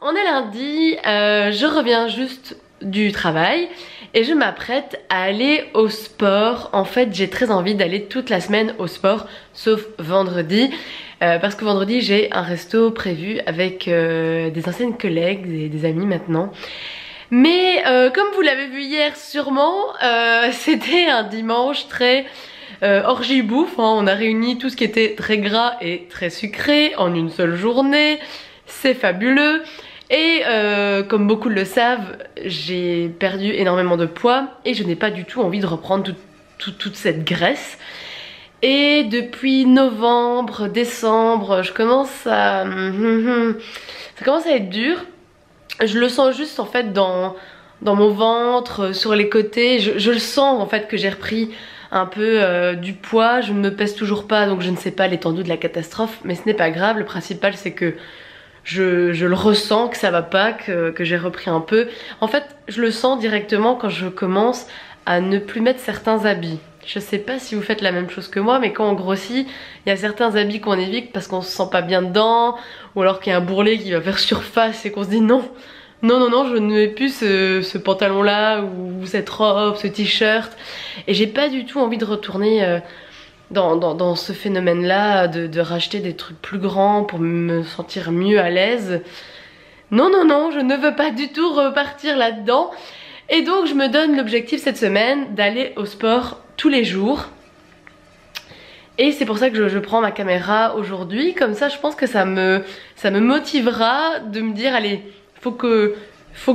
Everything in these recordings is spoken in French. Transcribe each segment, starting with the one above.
On est lundi, je reviens juste du travail et je m'apprête à aller au sport. En fait, j'ai très envie d'aller toute la semaine au sport, sauf vendredi. Parce que vendredi, j'ai un resto prévu avec des anciennes collègues, des amis maintenant. Mais comme vous l'avez vu hier sûrement, c'était un dimanche très orgie bouffe, hein. On a réuni tout ce qui était très gras et très sucré en une seule journée. C'est fabuleux. Et comme beaucoup le savent, j'ai perdu énormément de poids et je n'ai pas du tout envie de reprendre toute cette graisse. Et depuis novembre, décembre, ça commence à être dur. Je le sens juste en fait dans mon ventre, sur les côtés. Je le sens en fait que j'ai repris un peu du poids. Je ne me pèse toujours pas, donc je ne sais pas l'étendue de la catastrophe, mais ce n'est pas grave. Le principal c'est que je le ressens, que ça va pas, que j'ai repris un peu. En fait, je le sens directement quand je commence à ne plus mettre certains habits. Je sais pas si vous faites la même chose que moi, mais quand on grossit, il y a certains habits qu'on évite parce qu'on se sent pas bien dedans, ou alors qu'il y a un bourrelet qui va faire surface et qu'on se dit non, je ne mets plus ce pantalon là, ou cette robe, ce t-shirt. Et j'ai pas du tout envie de retourner dans ce phénomène là, de racheter des trucs plus grands pour me sentir mieux à l'aise. Non, je ne veux pas du tout repartir là-dedans. Et donc je me donne l'objectif cette semaine d'aller au sport tous les jours. Et c'est pour ça que je prends ma caméra aujourd'hui. Comme ça je pense que ça me motivera de me dire allez, faut que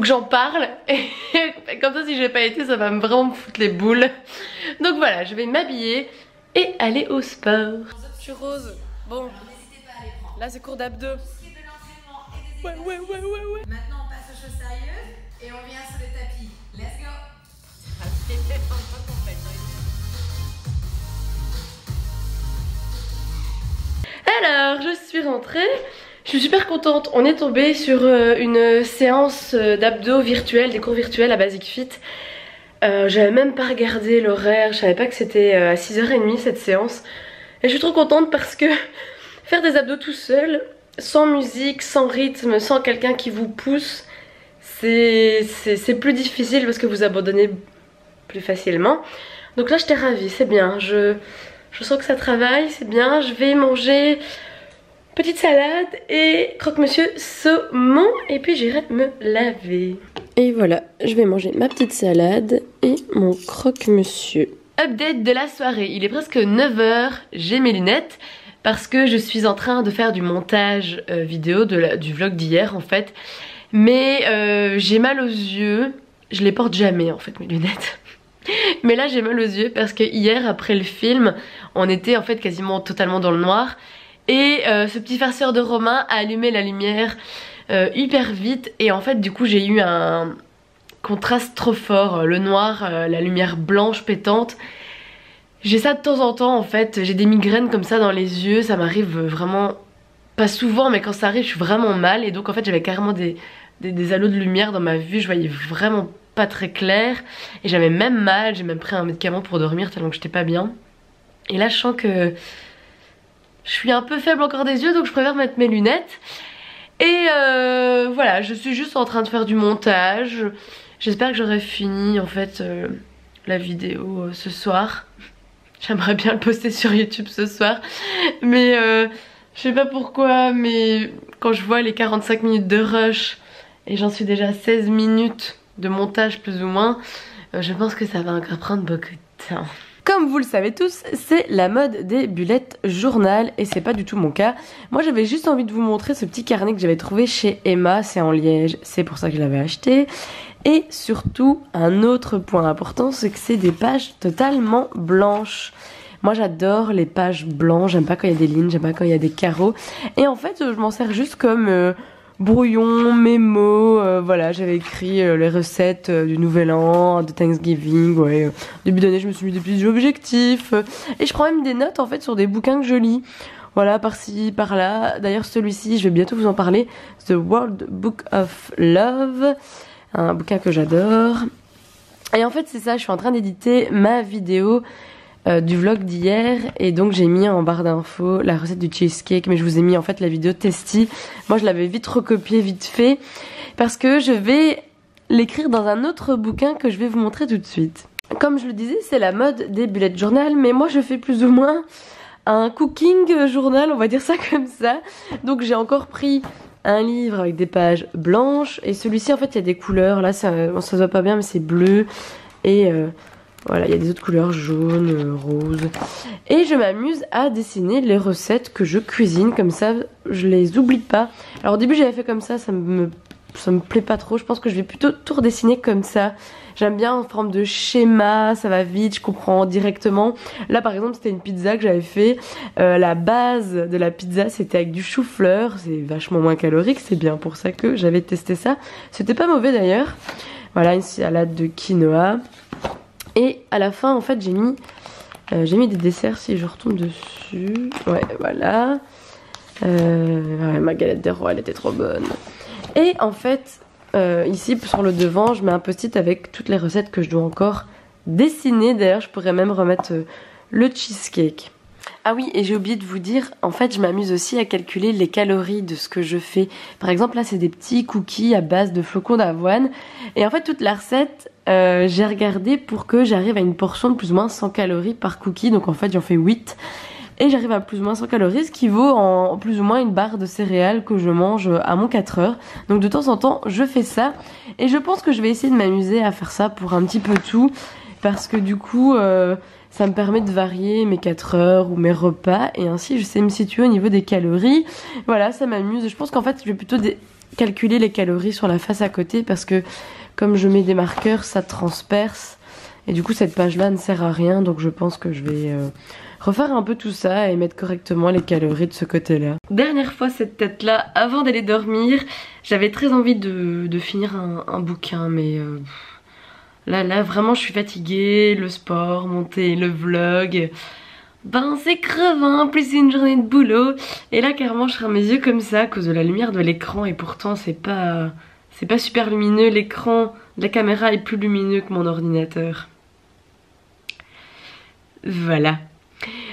j'en parle. Et comme ça si j'ai pas été, ça va vraiment me foutre les boules. Donc voilà, je vais m'habiller et aller au sport. Je suis rose. Bon, là c'est cours d'abdos. Ouais. Maintenant on passe aux choses sérieuses et on vient sur le tapis. Let's go. Alors, je suis rentrée. Je suis super contente. On est tombé sur une séance d'abdos virtuels, des cours virtuels à Basic Fit. J'avais même pas regardé l'horaire. Je savais pas que c'était à 6h30 cette séance. Et je suis trop contente parce que faire des abdos tout seul, sans musique, sans rythme, sans quelqu'un qui vous pousse, c'est plus difficile parce que vous abandonnez plus facilement. Donc là j'étais ravie, c'est bien, je sens que ça travaille, c'est bien. Je vais manger petite salade et croque-monsieur saumon et puis j'irai me laver. Et voilà, je vais manger ma petite salade et mon croque-monsieur. Update de la soirée, il est presque 9h, j'ai mes lunettes parce que je suis en train de faire du montage vidéo du vlog d'hier en fait. Mais j'ai mal aux yeux, je les porte jamais en fait mes lunettes. Mais là j'ai mal aux yeux parce que hier après le film on était en fait quasiment totalement dans le noir. Et ce petit farceur de Romain a allumé la lumière hyper vite. Et en fait du coup j'ai eu un contraste trop fort, le noir, la lumière blanche pétante. J'ai ça de temps en temps en fait, j'ai des migraines comme ça dans les yeux, ça m'arrive vraiment pas souvent mais quand ça arrive je suis vraiment mal. Et donc en fait j'avais carrément des halos de lumière dans ma vue, je voyais vraiment pas très clair. Et j'avais même mal, j'ai même pris un médicament pour dormir tellement que j'étais pas bien. Et là je sens que je suis un peu faible encore des yeux donc je préfère mettre mes lunettes. Et voilà, je suis juste en train de faire du montage. J'espère que j'aurai fini en fait la vidéo ce soir. J'aimerais bien le poster sur YouTube ce soir. Mais je sais pas pourquoi, mais quand je vois les 45 minutes de rush et j'en suis déjà à 16 minutes de montage plus ou moins, je pense que ça va encore prendre beaucoup de temps. Comme vous le savez tous, c'est la mode des bullet journal et c'est pas du tout mon cas. Moi j'avais juste envie de vous montrer ce petit carnet que j'avais trouvé chez Emma, c'est en liège, c'est pour ça que je l'avais acheté. Et surtout, un autre point important, c'est que c'est des pages totalement blanches. Moi j'adore les pages blanches, j'aime pas quand il y a des lignes, j'aime pas quand il y a des carreaux. Et en fait je m'en sers juste comme brouillon, mémo, voilà, j'avais écrit les recettes du nouvel an, de Thanksgiving, ouais, début d'année je me suis mis des petits objectifs, et je prends même des notes en fait sur des bouquins que je lis, voilà, par-ci, par-là. D'ailleurs celui-ci, je vais bientôt vous en parler, The World Book of Love, un bouquin que j'adore. Et en fait c'est ça, je suis en train d'éditer ma vidéo du vlog d'hier et donc j'ai mis en barre d'infos la recette du cheesecake, mais je vous ai mis en fait la vidéo testy. Moi je l'avais vite recopié vite fait parce que je vais l'écrire dans un autre bouquin que je vais vous montrer tout de suite. Comme je le disais, c'est la mode des bullet journal, mais moi je fais plus ou moins un cooking journal, on va dire ça comme ça. Donc j'ai encore pris un livre avec des pages blanches et celui-ci en fait il y a des couleurs, là ça se voit pas bien mais c'est bleu et voilà, il y a des autres couleurs, jaune, rose. Et je m'amuse à dessiner les recettes que je cuisine, comme ça je les oublie pas. Alors au début j'avais fait comme ça me plaît pas trop. Je pense que je vais plutôt tout redessiner comme ça. J'aime bien en forme de schéma, ça va vite, je comprends directement. Là par exemple c'était une pizza que j'avais fait. La base de la pizza c'était avec du chou-fleur, c'est vachement moins calorique, c'est bien pour ça que j'avais testé ça. C'était pas mauvais d'ailleurs. Voilà, une salade de quinoa. Et à la fin en fait j'ai mis des desserts si je retombe dessus. Ouais voilà. Ouais, ma galette des rois elle était trop bonne. Et en fait ici sur le devant je mets un post-it avec toutes les recettes que je dois encore dessiner. D'ailleurs je pourrais même remettre le cheesecake. Ah oui, et j'ai oublié de vous dire, en fait je m'amuse aussi à calculer les calories de ce que je fais. Par exemple là c'est des petits cookies à base de flocons d'avoine. Et en fait toute la recette j'ai regardé pour que j'arrive à une portion de plus ou moins 100 calories par cookie. Donc en fait j'en fais 8. Et j'arrive à plus ou moins 100 calories, ce qui vaut en plus ou moins une barre de céréales que je mange à mon 4 heures. Donc de temps en temps je fais ça. Et je pense que je vais essayer de m'amuser à faire ça pour un petit peu tout. Parce que du coup ça me permet de varier mes 4 heures ou mes repas. Et ainsi je sais me situer au niveau des calories. Voilà, ça m'amuse. Je pense qu'en fait je vais plutôt calculer les calories sur la face à côté. Parce que comme je mets des marqueurs ça transperce. Et du coup cette page là ne sert à rien. Donc je pense que je vais refaire un peu tout ça et mettre correctement les calories de ce côté là. Dernière fois cette tête là avant d'aller dormir. J'avais très envie de finir un bouquin mais... Là vraiment je suis fatiguée, le sport, monter le vlog, ben c'est crevant, plus c'est une journée de boulot. Et là carrément je ferme mes yeux comme ça à cause de la lumière de l'écran et pourtant c'est pas super lumineux. L'écran de la caméra est plus lumineux que mon ordinateur. Voilà.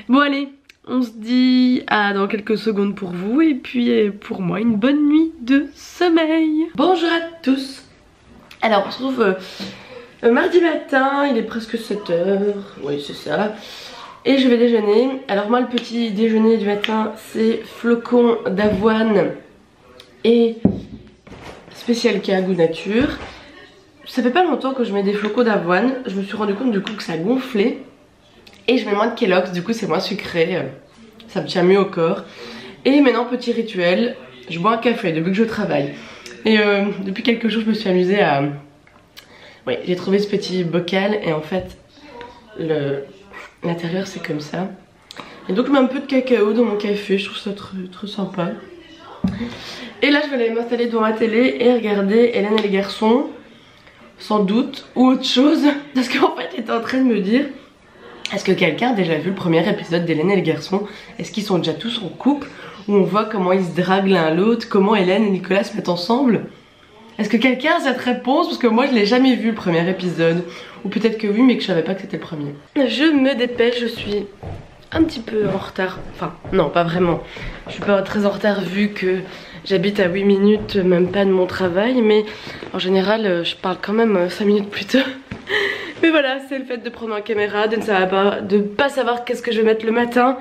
Bon allez, on se dit à dans quelques secondes pour vous et puis pour moi une bonne nuit de sommeil. Bonjour à tous. Alors on se retrouve... mardi matin, il est presque 7h, oui c'est ça. Et je vais déjeuner. Alors moi le petit déjeuner du matin c'est flocons d'avoine et spécial K goût nature. Ça fait pas longtemps que je mets des flocons d'avoine. Je me suis rendu compte du coup que ça gonflait. Et je mets moins de Kellogg's, du coup c'est moins sucré. Ça me tient mieux au corps. Et maintenant petit rituel, je bois un café depuis que je travaille. Et depuis quelques jours je me suis amusée à... Oui, j'ai trouvé ce petit bocal et en fait l'intérieur c'est comme ça. Et donc je mets un peu de cacao dans mon café, je trouve ça très sympa. Et là je vais aller m'installer devant ma télé et regarder Hélène et les garçons, sans doute, ou autre chose. Parce qu'en fait j'étais en train de me dire, est-ce que quelqu'un a déjà vu le premier épisode d'Hélène et les garçons? Est-ce qu'ils sont déjà tous en couple? Où on voit comment ils se draguent l'un à l'autre, comment Hélène et Nicolas se mettent ensemble? Est-ce que quelqu'un a cette réponse? Parce que moi je l'ai jamais vu le premier épisode. Ou peut-être que oui mais que je savais pas que c'était le premier. Je me dépêche, je suis un petit peu en retard. Enfin non pas vraiment. Je suis pas très en retard vu que j'habite à 8 minutes même pas de mon travail. Mais en général je parle quand même 5 minutes plus tôt. Mais voilà, c'est le fait de prendre ma caméra, de pas savoir qu'est-ce que je vais mettre le matin.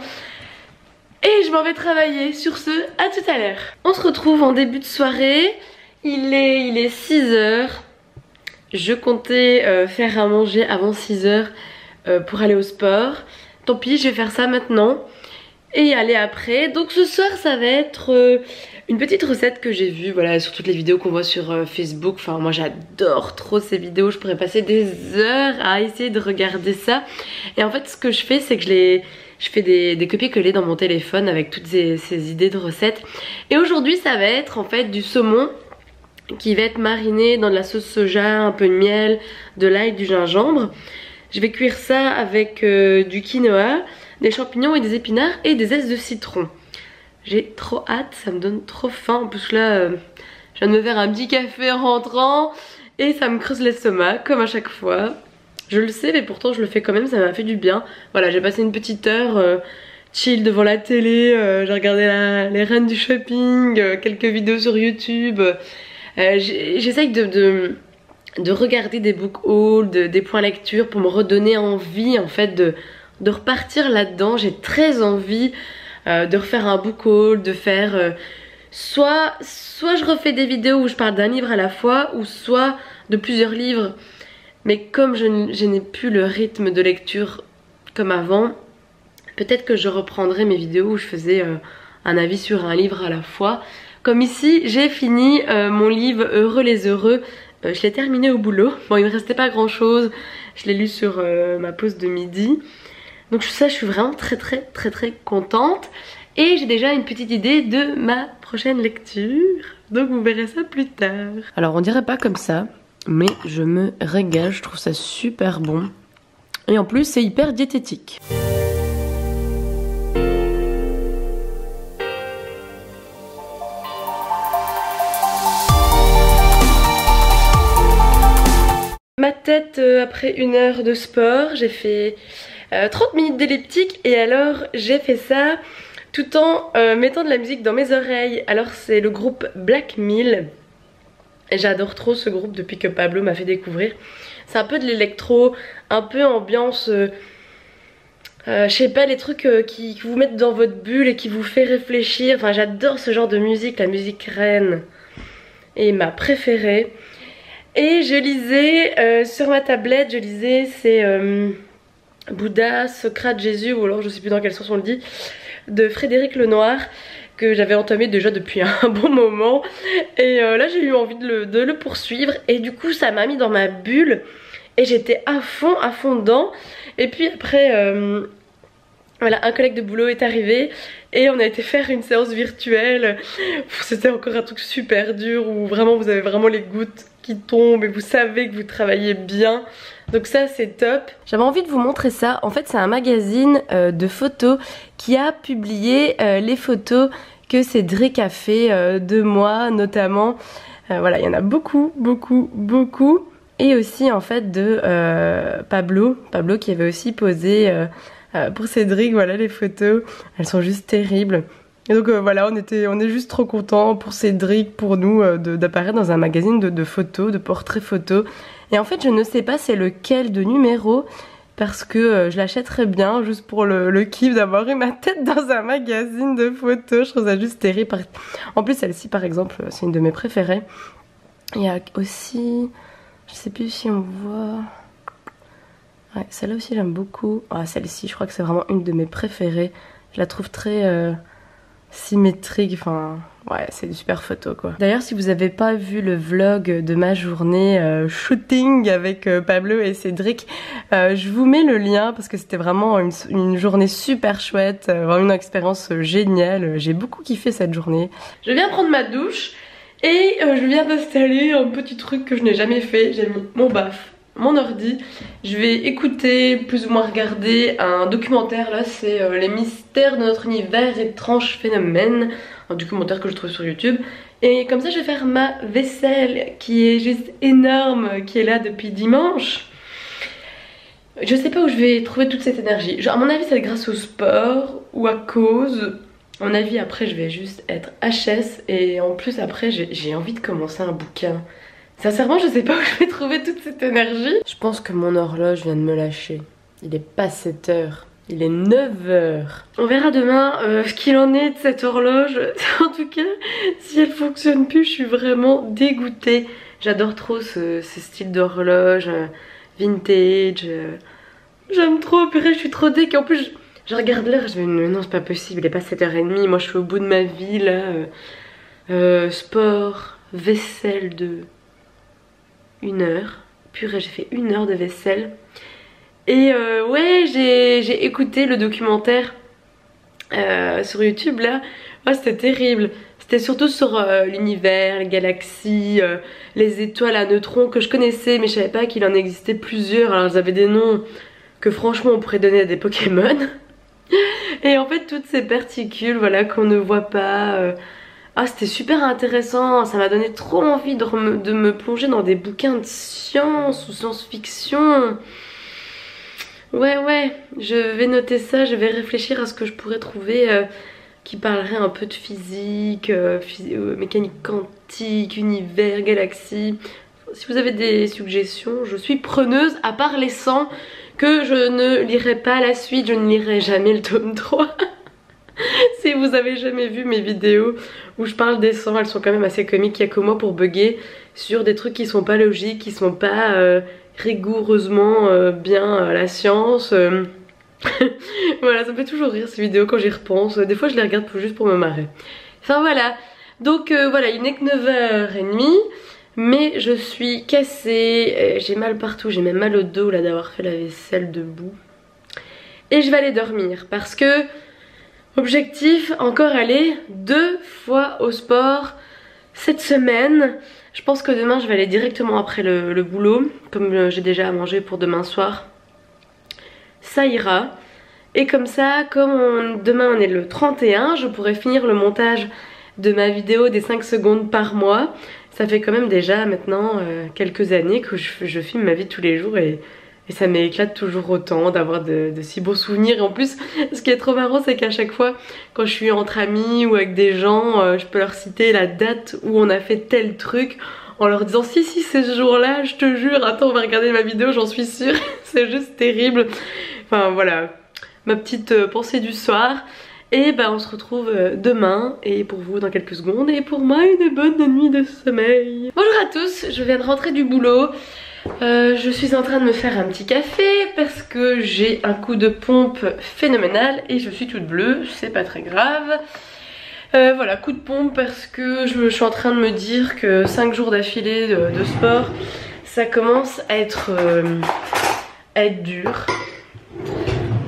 Et je m'en vais travailler. Sur ce, à tout à l'heure. On se retrouve en début de soirée. Il est 6h. Je comptais faire à manger avant 6h pour aller au sport. Tant pis, je vais faire ça maintenant et y aller après. Donc ce soir ça va être une petite recette que j'ai vue, voilà, sur toutes les vidéos qu'on voit sur Facebook. Enfin moi j'adore trop ces vidéos, je pourrais passer des heures à essayer de regarder ça. Et en fait ce que je fais c'est que je fais des copier-coller dans mon téléphone avec toutes ces idées de recettes. Et aujourd'hui ça va être en fait du saumon qui va être mariné dans de la sauce soja, un peu de miel, de l'ail, du gingembre. Je vais cuire ça avec du quinoa, des champignons et des épinards et des zestes de citron. J'ai trop hâte, ça me donne trop faim. En plus là, je viens de me faire un petit café en rentrant et ça me creuse l'estomac comme à chaque fois. Je le sais, mais pourtant je le fais quand même, ça m'a fait du bien. Voilà, j'ai passé une petite heure chill devant la télé, j'ai regardé les reines du shopping, quelques vidéos sur YouTube. J'essaye de regarder des book hauls, des points lecture pour me redonner envie en fait de repartir là-dedans. J'ai très envie de refaire un book haul, de faire soit je refais des vidéos où je parle d'un livre à la fois, ou soit de plusieurs livres. Mais comme je n'ai plus le rythme de lecture comme avant, peut-être que je reprendrai mes vidéos où je faisais un avis sur un livre à la fois. Comme ici, j'ai fini mon livre Heureux les heureux. Je l'ai terminé au boulot. Bon, il ne me restait pas grand chose. Je l'ai lu sur ma pause de midi. Donc ça, je suis vraiment très contente. Et j'ai déjà une petite idée de ma prochaine lecture. Donc vous verrez ça plus tard. Alors on dirait pas comme ça, mais je me régale. Je trouve ça super bon. Et en plus, c'est hyper diététique. Ma tête après une heure de sport, j'ai fait 30 minutes d'elliptique et alors j'ai fait ça tout en mettant de la musique dans mes oreilles. Alors c'est le groupe Black Mill. J'adore trop ce groupe depuis que Pablo m'a fait découvrir. C'est un peu de l'électro, un peu ambiance, je sais pas, les trucs qui vous mettent dans votre bulle et qui vous fait réfléchir. Enfin j'adore ce genre de musique, la musique reine est ma préférée. Et je lisais sur ma tablette, je lisais c'est Bouddha, Socrate, Jésus, ou alors je sais plus dans quel sens on le dit, de Frédéric Lenoir, que j'avais entamé déjà depuis un bon moment. Et là j'ai eu envie de le poursuivre et du coup ça m'a mis dans ma bulle et j'étais à fond dedans. Et puis après voilà, un collègue de boulot est arrivé et on a été faire une séance virtuelle. C'était encore un truc super dur où vraiment vous avez vraiment les gouttes qui tombent et vous savez que vous travaillez bien. Donc ça c'est top. J'avais envie de vous montrer ça. En fait c'est un magazine de photos qui a publié les photos que Cédric a fait de moi notamment. Voilà, il y en a beaucoup. Et aussi en fait de Pablo qui avait aussi posé pour Cédric. Voilà les photos, elles sont juste terribles. Et donc voilà, on est juste trop contents pour Cédric, pour nous, d'apparaître dans un magazine de photos, de portraits photos. Et en fait je ne sais pas c'est lequel de numéro, parce que je l'achèterais bien juste pour le kiff d'avoir eu ma tête dans un magazine de photos. Je trouve ça juste terrible. En plus celle-ci par exemple, c'est une de mes préférées. Il y a aussi, je sais plus si on voit... Ouais, celle-là aussi j'aime beaucoup. Ah, celle-ci je crois que c'est vraiment une de mes préférées. Je la trouve très symétrique, enfin ouais, c'est des super photos quoi. D'ailleurs si vous n'avez pas vu le vlog de ma journée shooting avec Pablo et Cédric, je vous mets le lien parce que c'était vraiment une journée super chouette, vraiment une expérience géniale. J'ai beaucoup kiffé cette journée. Je viens prendre ma douche et je viens d'installer un petit truc que je n'ai jamais fait. J'ai mis mon baf, mon ordi, je vais écouter, plus ou moins regarder un documentaire. Là c'est les mystères de notre univers, étranges phénomènes, un documentaire que je trouve sur YouTube. Et comme ça je vais faire ma vaisselle qui est juste énorme, qui est là depuis dimanche. Je sais pas où je vais trouver toute cette énergie. Genre, à mon avis c'est grâce au sport ou à cause. À mon avis après je vais juste être HS et en plus après j'ai envie de commencer un bouquin. Sincèrement je sais pas où je vais trouver toute cette énergie. Je pense que mon horloge vient de me lâcher. Il est pas 7 heures, il est 9 heures. On verra demain ce qu'il en est de cette horloge. En tout cas si elle fonctionne plus je suis vraiment dégoûtée. J'adore trop ce style d'horloge vintage. J'aime trop, purée je suis trop déque. En plus je regarde l'heure, je me dis non c'est pas possible, il est pas 7h30. Moi je suis au bout de ma vie là. Sport, vaisselle de 1 heure. Purée j'ai fait 1 heure de vaisselle. Et ouais j'ai écouté le documentaire sur YouTube là. Ouais, c'était terrible. C'était surtout sur l'univers, les galaxies, les étoiles à neutrons que je connaissais mais je savais pas qu'il en existait plusieurs. Alors ils avaient des noms que franchement on pourrait donner à des Pokémon. Et en fait toutes ces particules voilà qu'on ne voit pas. Ah c'était super intéressant, ça m'a donné trop envie de me plonger dans des bouquins de science ou science-fiction. Ouais, je vais noter ça, je vais réfléchir à ce que je pourrais trouver qui parlerait un peu de physique, mécanique quantique, univers, galaxie. Si vous avez des suggestions, je suis preneuse, à part les 100 que je ne lirai pas la suite, je ne lirai jamais le tome 3. Si vous avez jamais vu mes vidéos où je parle des 100, elles sont quand même assez comiques, il y a que moi pour bugger sur des trucs qui sont pas logiques, qui sont pas rigoureusement bien la science. Voilà, ça me fait toujours rire ces vidéos quand j'y repense. Des fois je les regarde juste pour me marrer. Enfin voilà, donc voilà, il n'est que 9h30. Mais je suis cassée, j'ai mal partout, j'ai même mal au dos là d'avoir fait la vaisselle debout. Et je vais aller dormir parce que objectif, encore aller 2 fois au sport cette semaine. Je pense que demain je vais aller directement après le boulot, comme j'ai déjà à manger pour demain soir. Ça ira. Et comme ça, comme demain on est le 31, je pourrai finir le montage de ma vidéo des 5 secondes par mois. Ça fait quand même déjà maintenant quelques années que je filme ma vie tous les jours et ça m'éclate toujours autant d'avoir de si beaux souvenirs. Et en plus, ce qui est trop marrant, c'est qu'à chaque fois, quand je suis entre amis ou avec des gens, je peux leur citer la date où on a fait tel truc en leur disant si c'est ce jour-là, je te jure, attends on va regarder ma vidéo, j'en suis sûre. C'est juste terrible. Enfin voilà, ma petite pensée du soir. Et bah on se retrouve demain et pour vous dans quelques secondes et pour moi une bonne nuit de sommeil. Bonjour à tous, je viens de rentrer du boulot. Je suis en train de me faire un petit café parce que j'ai un coup de pompe phénoménal et je suis toute bleue, c'est pas très grave. Voilà, coup de pompe parce que je suis en train de me dire que 5 jours d'affilée de sport, ça commence à être dur.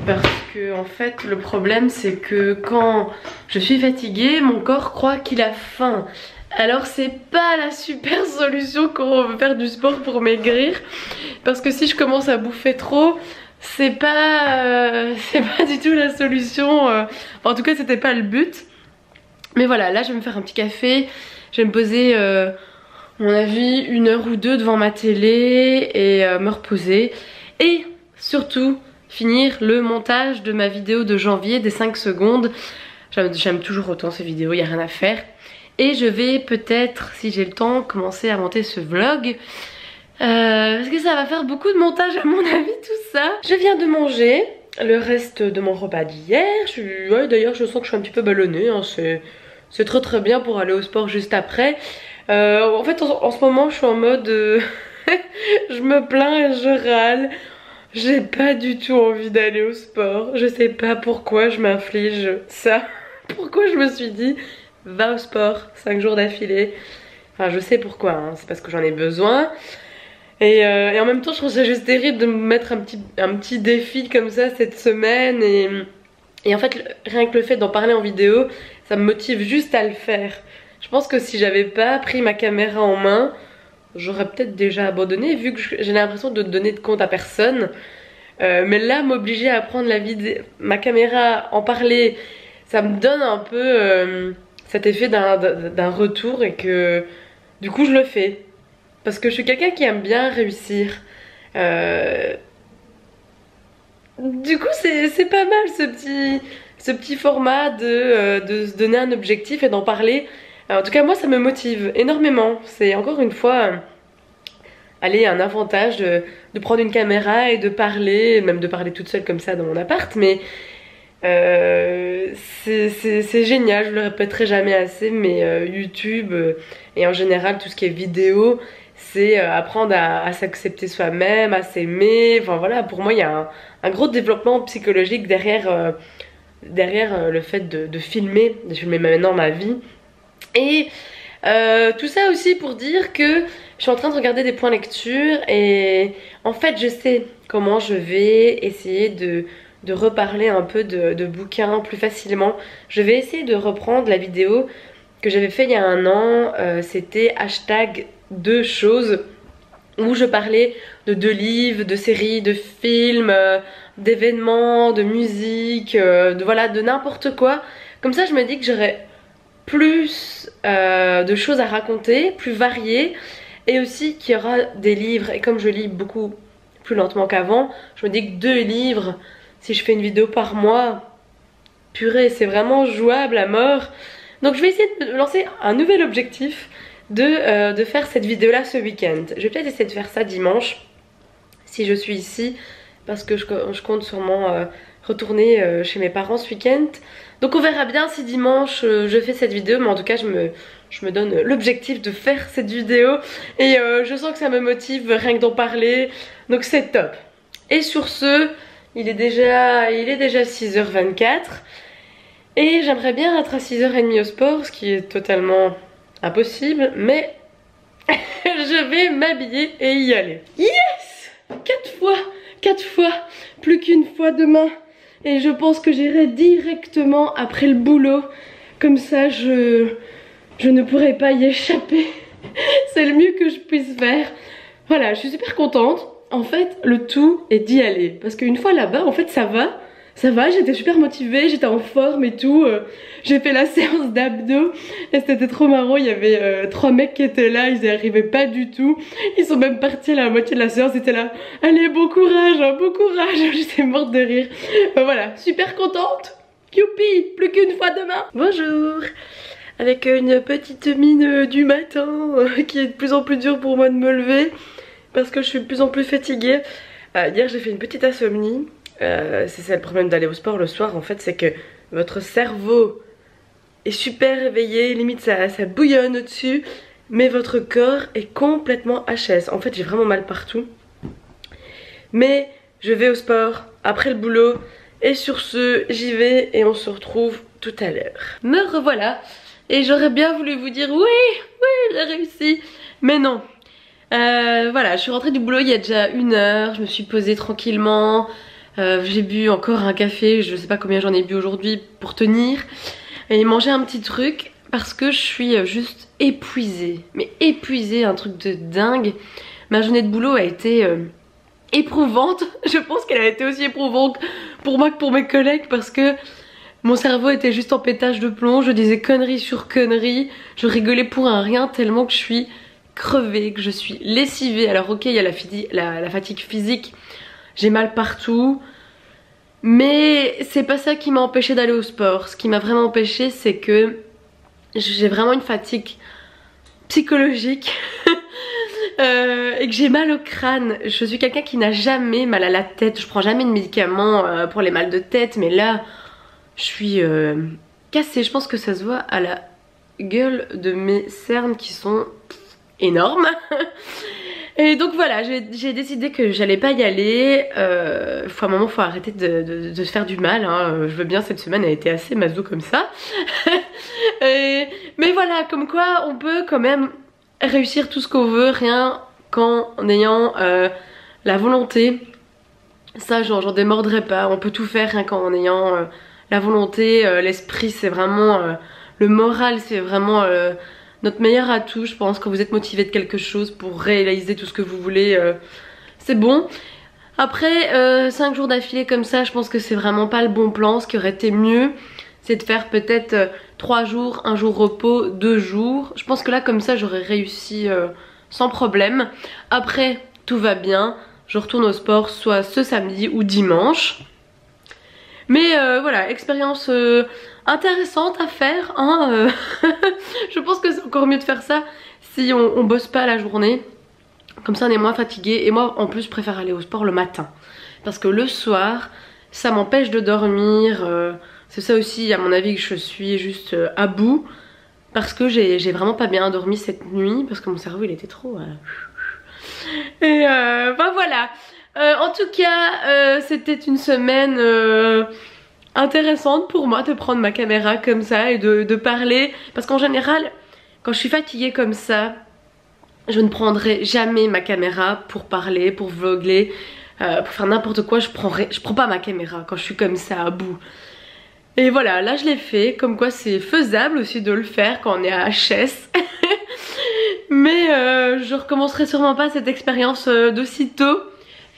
Parce que en fait le problème c'est que quand je suis fatiguée, mon corps croit qu'il a faim. Alors c'est pas la super solution quand on veut faire du sport pour maigrir. Parce que si je commence à bouffer trop, c'est pas du tout la solution. Enfin, en tout cas c'était pas le but. Mais voilà, là je vais me faire un petit café. Je vais me poser à mon avis 1 heure ou 2 devant ma télé et me reposer. Et surtout finir le montage de ma vidéo de janvier des 5 secondes. J'aime toujours autant ces vidéos, il n'y a rien à faire. Et je vais peut-être, si j'ai le temps, commencer à monter ce vlog. Parce que ça va faire beaucoup de montage à mon avis tout ça. Je viens de manger le reste de mon repas d'hier. Ouais, d'ailleurs je sens que je suis un petit peu ballonnée, hein. C'est très très bien pour aller au sport juste après. En fait en ce moment je suis en mode je me plains et je râle. J'ai pas du tout envie d'aller au sport. Je sais pas pourquoi je m'inflige ça. Pourquoi je me suis dit va au sport 5 jours d'affilée. Enfin je sais pourquoi, hein. C'est parce que j'en ai besoin. Et en même temps je trouve ça juste terrible de me mettre un petit défi comme ça cette semaine. Et en fait rien que le fait d'en parler en vidéo, ça me motive juste à le faire. Je pense que si j'avais pas pris ma caméra en main, j'aurais peut-être déjà abandonné vu que j'ai l'impression de donner de compte à personne. Mais là m'obliger à prendre ma caméra, en parler, ça me donne un peu cet effet d'un retour et que du coup je le fais. Parce que je suis quelqu'un qui aime bien réussir. Du coup c'est pas mal ce petit format de se donner un objectif et d'en parler. En tout cas moi ça me motive énormément. C'est encore une fois allez, un avantage de prendre une caméra et de parler, même de parler toute seule comme ça dans mon appart. Mais c'est génial, je le répéterai jamais assez, mais YouTube et en général tout ce qui est vidéo, c'est apprendre à s'accepter soi-même, à s'aimer. Enfin voilà, pour moi il y a un gros développement psychologique derrière le fait de filmer maintenant ma vie. Et tout ça aussi pour dire que je suis en train de regarder des points lecture et en fait je sais comment je vais essayer de reparler un peu de bouquins plus facilement. Je vais essayer de reprendre la vidéo que j'avais fait il y a 1 an, c'était #2 choses où je parlais de 2 livres, de séries, de films, d'événements, de musique, voilà, de n'importe quoi. Comme ça je me dis que j'aurais plus de choses à raconter, plus variées, et aussi qu'il y aura des livres, et comme je lis beaucoup plus lentement qu'avant. Je me dis que 2 livres, si je fais une vidéo par mois, purée, c'est vraiment jouable à mort. Donc je vais essayer de me lancer un nouvel objectif de faire cette vidéo là ce week-end. Je vais peut-être essayer de faire ça dimanche si je suis ici, parce que je compte sûrement retourner chez mes parents ce week-end. Donc on verra bien si dimanche je fais cette vidéo, mais en tout cas je me donne l'objectif de faire cette vidéo et je sens que ça me motive rien que d'en parler, donc c'est top. Et sur ce, il est déjà 6h24 et j'aimerais bien être à 6h30 au sport, ce qui est totalement impossible, mais je vais m'habiller et y aller. Yes! 4 fois, plus qu'une fois demain. Et je pense que j'irai directement après le boulot. Comme ça, je ne pourrai pas y échapper. C'est le mieux que je puisse faire. Voilà, je suis super contente. En fait, le tout est d'y aller. Parce qu'une fois là-bas, en fait, ça va. Ça va, j'étais super motivée, j'étais en forme et tout. J'ai fait la séance d'abdos et c'était trop marrant. Il y avait 3 mecs qui étaient là, ils n'y arrivaient pas du tout. Ils sont même partis à la moitié de la séance, ils étaient là. Allez, bon courage, hein, bon courage. J'étais morte de rire. Voilà, super contente. Youpi, plus qu'une fois demain. Bonjour. Avec une petite mine du matin qui est de plus en plus dure pour moi de me lever parce que je suis de plus en plus fatiguée. Hier j'ai fait une petite insomnie. C'est ça le problème d'aller au sport le soir en fait, c'est que votre cerveau est super réveillé, limite ça bouillonne au-dessus, mais votre corps est complètement HS. En fait j'ai vraiment mal partout, mais je vais au sport après le boulot et sur ce j'y vais et on se retrouve tout à l'heure. Me revoilà et j'aurais bien voulu vous dire oui j'ai réussi, mais non. Voilà, je suis rentrée du boulot il y a déjà 1 heure, je me suis posée tranquillement. J'ai bu encore un café, je sais pas combien j'en ai bu aujourd'hui pour tenir. Et manger un petit truc parce que je suis juste épuisée. Mais épuisée, un truc de dingue. Ma journée de boulot a été éprouvante. Je pense qu'elle a été aussi éprouvante pour moi que pour mes collègues parce que mon cerveau était juste en pétage de plomb. Je disais conneries sur conneries. Je rigolais pour un rien tellement que je suis crevée, que je suis lessivée. Alors ok, il y a la fatigue physique. J'ai mal partout, mais c'est pas ça qui m'a empêché d'aller au sport. Ce qui m'a vraiment empêché, c'est que j'ai vraiment une fatigue psychologique et que j'ai mal au crâne. Je suis quelqu'un qui n'a jamais mal à la tête. Je prends jamais de médicaments pour les mal de tête, mais là, je suis cassée. Je pense que ça se voit à la gueule de mes cernes qui sont énormes. Et donc voilà, j'ai décidé que j'allais pas y aller. À un moment faut arrêter de se faire du mal, hein. Je veux bien, cette semaine a été assez maso comme ça. Mais voilà, comme quoi on peut quand même réussir tout ce qu'on veut, rien qu'en ayant la volonté. Ça j'en démordrai pas, on peut tout faire rien qu'en ayant la volonté. L'esprit c'est vraiment, le moral c'est vraiment notre meilleur atout, je pense. Quand vous êtes motivé de quelque chose pour réaliser tout ce que vous voulez, c'est bon. Après 5 jours d'affilée comme ça, je pense que c'est vraiment pas le bon plan. Ce qui aurait été mieux, c'est de faire peut-être 3 jours, 1 jour repos, 2 jours. Je pense que là comme ça j'aurais réussi sans problème. Après tout va bien, je retourne au sport soit ce samedi ou dimanche. Mais voilà, expérience intéressante à faire, hein. Je pense que c'est encore mieux de faire ça si on bosse pas la journée. Comme ça on est moins fatigué. Et moi en plus je préfère aller au sport le matin, parce que le soir ça m'empêche de dormir. C'est ça aussi à mon avis que je suis juste à bout, parce que j'ai vraiment pas bien dormi cette nuit, parce que mon cerveau il était trop... Et ben voilà. En tout cas c'était une semaine intéressante pour moi de prendre ma caméra comme ça et de parler, parce qu'en général quand je suis fatiguée comme ça je ne prendrai jamais ma caméra pour parler, pour vlogger, pour faire n'importe quoi. Je prends pas ma caméra quand je suis comme ça à bout. Et voilà, là je l'ai fait, comme quoi c'est faisable aussi de le faire quand on est à HS. Mais je recommencerai sûrement pas cette expérience d'aussitôt.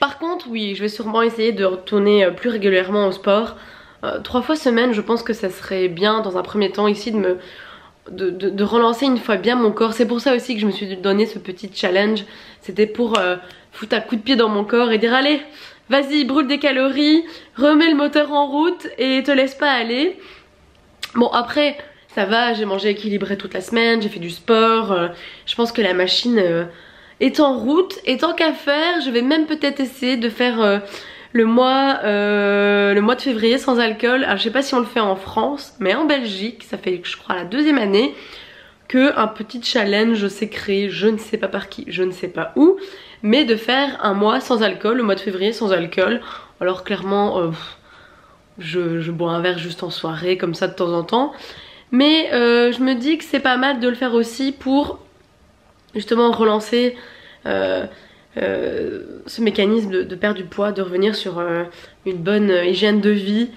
Par contre oui, je vais sûrement essayer de retourner plus régulièrement au sport. 3 fois semaine, je pense que ça serait bien dans un premier temps ici de relancer une fois bien mon corps. C'est pour ça aussi que je me suis donné ce petit challenge. C'était pour foutre un coup de pied dans mon corps et dire allez, vas-y, brûle des calories, remets le moteur en route et te laisse pas aller. Bon après ça va, j'ai mangé équilibré toute la semaine, j'ai fait du sport, je pense que la machine est en route. Et tant qu'à faire, je vais même peut-être essayer de faire le mois de février sans alcool. Alors je sais pas si on le fait en France, mais en Belgique, ça fait je crois la 2e année que un petit challenge s'est créé, je ne sais pas par qui, je ne sais pas où, mais de faire un mois sans alcool, le mois de février sans alcool. Alors clairement je bois un verre juste en soirée comme ça de temps en temps, mais je me dis que c'est pas mal de le faire aussi pour justement relancer ce mécanisme de perdre du poids, de revenir sur une bonne hygiène de vie.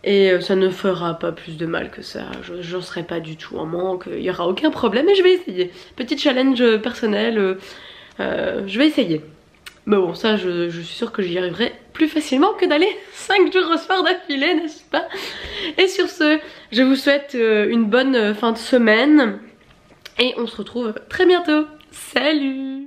Et ça ne fera pas plus de mal que ça, j'en serai pas du tout en manque, il n'y aura aucun problème et je vais essayer. Petit challenge personnel, je vais essayer. Mais bon, ça je suis sûre que j'y arriverai plus facilement que d'aller 5 jours au sport d'affilée, n'est-ce pas? Et sur ce, je vous souhaite une bonne fin de semaine et on se retrouve très bientôt. Salut!